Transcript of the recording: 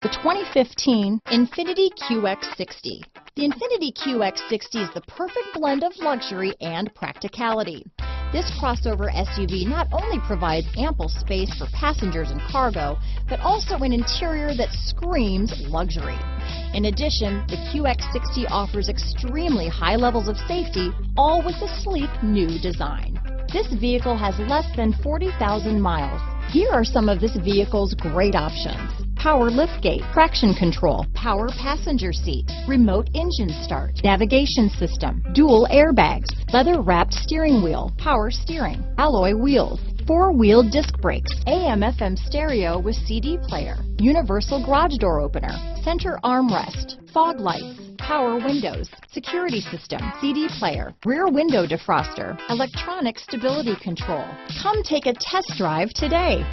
The 2015 INFINITI QX60. The INFINITI QX60 is the perfect blend of luxury and practicality. This crossover SUV not only provides ample space for passengers and cargo, but also an interior that screams luxury. In addition, the QX60 offers extremely high levels of safety, all with a sleek new design. This vehicle has less than 40,000 miles. Here are some of this vehicle's great options: power liftgate, traction control, power passenger seat, remote engine start, navigation system, dual airbags, leather-wrapped steering wheel, power steering, alloy wheels, four-wheel disc brakes, AM/FM stereo with CD player, universal garage door opener, center armrest, fog lights, power windows, security system, CD player, rear window defroster, electronic stability control. Come take a test drive today.